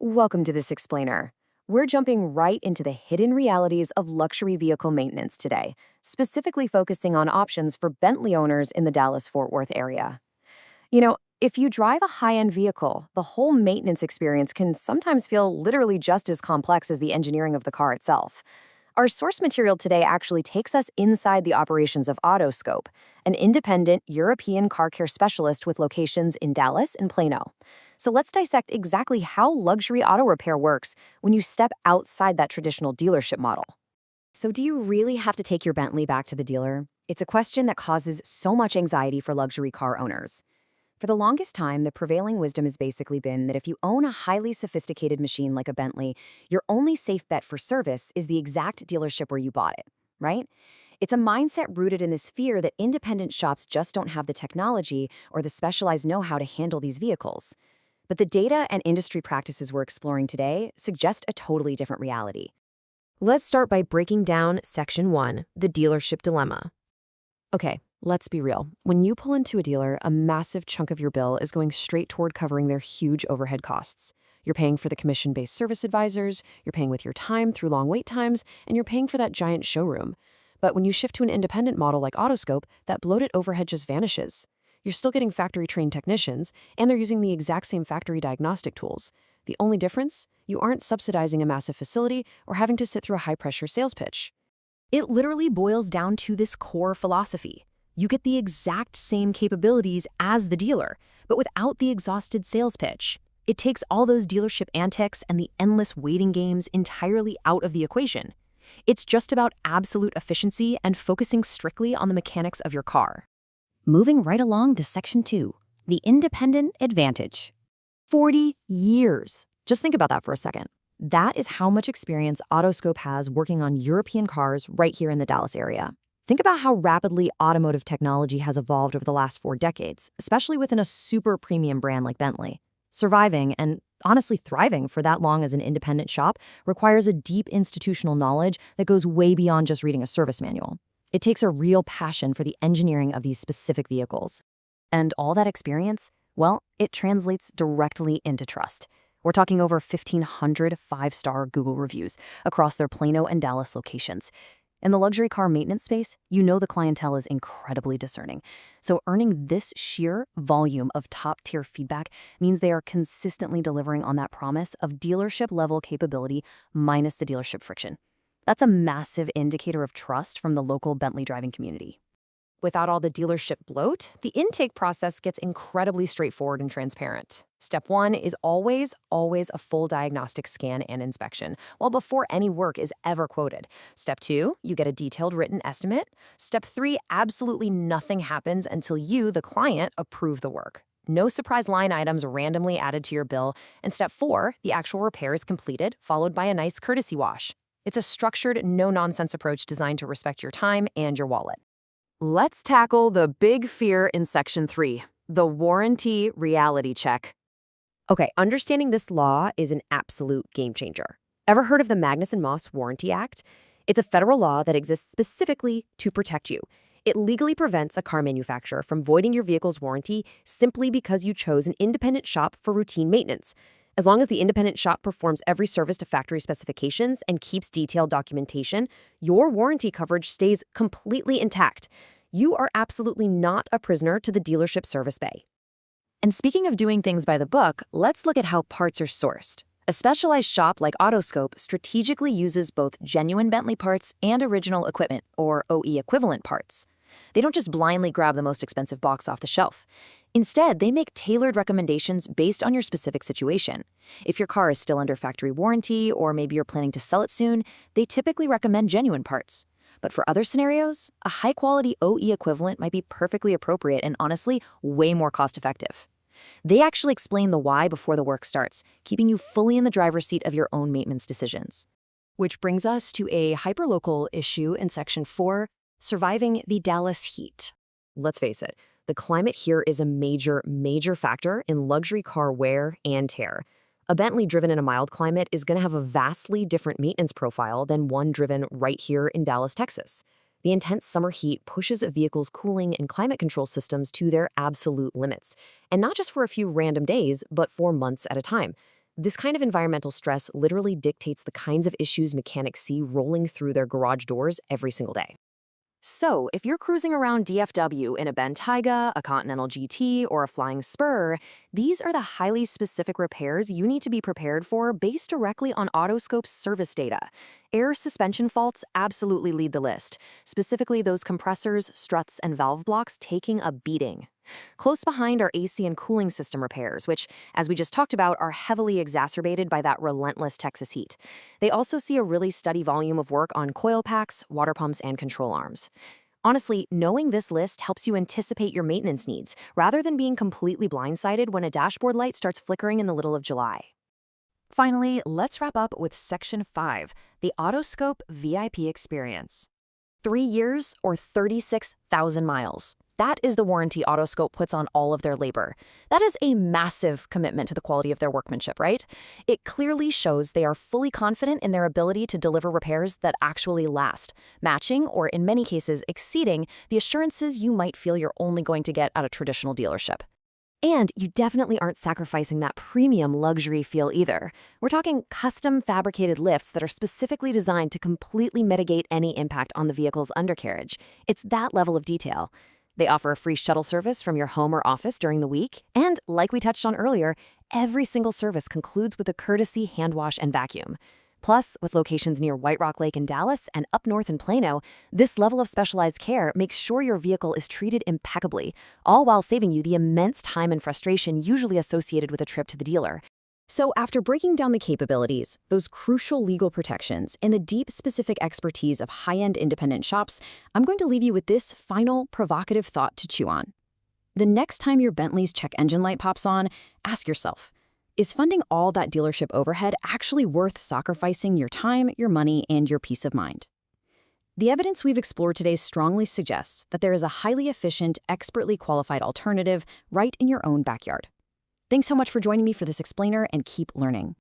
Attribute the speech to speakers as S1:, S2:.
S1: Welcome to this explainer. We're jumping right into the hidden realities of luxury vehicle maintenance today, specifically focusing on options for Bentley owners in the Dallas-Fort Worth area. If you drive a high-end vehicle, the whole maintenance experience can sometimes feel literally just as complex as the engineering of the car itself. Our source material today actually takes us inside the operations of Autoscope, an independent European car care specialist with locations in Dallas and Plano. So let's dissect exactly how luxury auto repair works when you step outside that traditional dealership model. So do you really have to take your Bentley back to the dealer? It's a question that causes so much anxiety for luxury car owners. For the longest time, the prevailing wisdom has basically been that if you own a highly sophisticated machine like a Bentley, your only safe bet for service is the exact dealership where you bought it, right? It's a mindset rooted in this fear that independent shops just don't have the technology or the specialized know-how to handle these vehicles. But the data and industry practices we're exploring today suggest a totally different reality. Let's start by breaking down Section 1, the dealership dilemma. Okay, let's be real. When you pull into a dealer, a massive chunk of your bill is going straight toward covering their huge overhead costs. You're paying for the commission-based service advisors, you're paying with your time through long wait times, and you're paying for that giant showroom. But when you shift to an independent model like Autoscope, that bloated overhead just vanishes. You're still getting factory-trained technicians, and they're using the exact same factory diagnostic tools. The only difference? You aren't subsidizing a massive facility or having to sit through a high-pressure sales pitch. It literally boils down to this core philosophy. You get the exact same capabilities as the dealer, but without the exhausted sales pitch. It takes all those dealership antics and the endless waiting games entirely out of the equation. It's just about absolute efficiency and focusing strictly on the mechanics of your car. Moving right along to Section 2, the independent advantage. 40 years. Just think about that for a second. That is how much experience Autoscope has working on European cars right here in the Dallas area. Think about how rapidly automotive technology has evolved over the last 4 decades, especially within a super premium brand like Bentley. Surviving and honestly thriving for that long as an independent shop requires a deep institutional knowledge that goes way beyond just reading a service manual. It takes a real passion for the engineering of these specific vehicles. And all that experience, well, it translates directly into trust. We're talking over 1,500 5-star Google reviews across their Plano and Dallas locations. In the luxury car maintenance space, you know the clientele is incredibly discerning. So earning this sheer volume of top-tier feedback means they are consistently delivering on that promise of dealership-level capability minus the dealership friction. That's a massive indicator of trust from the local Bentley driving community. Without all the dealership bloat, the intake process gets incredibly straightforward and transparent. Step 1 is always a full diagnostic scan and inspection, well before any work is ever quoted. Step 2, you get a detailed written estimate. Step 3, absolutely nothing happens until you, the client, approve the work. No surprise line items randomly added to your bill. And step 4, the actual repair is completed, followed by a nice courtesy wash. It's a structured, no-nonsense approach designed to respect your time and your wallet. Let's tackle the big fear in Section 3, the warranty reality check. Okay, understanding this law is an absolute game changer. Ever heard of the Magnuson Moss Warranty Act? It's a federal law that exists specifically to protect you. It legally prevents a car manufacturer from voiding your vehicle's warranty simply because you chose an independent shop for routine maintenance. As long as the independent shop performs every service to factory specifications and keeps detailed documentation, your warranty coverage stays completely intact. You are absolutely not a prisoner to the dealership service bay. And speaking of doing things by the book, let's look at how parts are sourced. A specialized shop like Autoscope strategically uses both genuine Bentley parts and original equipment, or OE equivalent parts. They don't just blindly grab the most expensive box off the shelf. Instead, they make tailored recommendations based on your specific situation. If your car is still under factory warranty, or maybe you're planning to sell it soon, they typically recommend genuine parts. But for other scenarios, a high-quality OE equivalent might be perfectly appropriate and honestly, way more cost-effective. They actually explain the why before the work starts, keeping you fully in the driver's seat of your own maintenance decisions. Which brings us to a hyperlocal issue in Section 4, surviving the Dallas heat. Let's face it, the climate here is a major factor in luxury car wear and tear. A Bentley driven in a mild climate is going to have a vastly different maintenance profile than one driven right here in Dallas, Texas. The intense summer heat pushes a vehicle's cooling and climate control systems to their absolute limits, and not just for a few random days, but for months at a time. This kind of environmental stress literally dictates the kinds of issues mechanics see rolling through their garage doors every single day. So, if you're cruising around DFW in a Bentayga, a Continental GT, or a flying Spur, these are the highly specific repairs you need to be prepared for based directly on Autoscope's service data. Air suspension faults absolutely lead the list, specifically those compressors, struts, and valve blocks taking a beating. Close behind are AC and cooling system repairs, which, as we just talked about, are heavily exacerbated by that relentless Texas heat. They also see a really steady volume of work on coil packs, water pumps, and control arms. Honestly, knowing this list helps you anticipate your maintenance needs, rather than being completely blindsided when a dashboard light starts flickering in the middle of July. Finally, let's wrap up with Section 5, the Autoscope VIP experience. 3 years or 36,000 miles. That is the warranty Autoscope puts on all of their labor. That is a massive commitment to the quality of their workmanship, right? It clearly shows they are fully confident in their ability to deliver repairs that actually last, matching or in many cases exceeding the assurances you might feel you're only going to get at a traditional dealership. And you definitely aren't sacrificing that premium luxury feel either. We're talking custom fabricated lifts that are specifically designed to completely mitigate any impact on the vehicle's undercarriage. It's that level of detail. They offer a free shuttle service from your home or office during the week. And like we touched on earlier, every single service concludes with a courtesy hand wash and vacuum. Plus, with locations near White Rock Lake in Dallas and up north in Plano, this level of specialized care makes sure your vehicle is treated impeccably, all while saving you the immense time and frustration usually associated with a trip to the dealer. So after breaking down the capabilities, those crucial legal protections, and the deep specific expertise of high-end independent shops, I'm going to leave you with this final provocative thought to chew on. The next time your Bentley's check engine light pops on, ask yourself, is funding all that dealership overhead actually worth sacrificing your time, your money, and your peace of mind? The evidence we've explored today strongly suggests that there is a highly efficient, expertly qualified alternative right in your own backyard. Thanks so much for joining me for this explainer, and keep learning.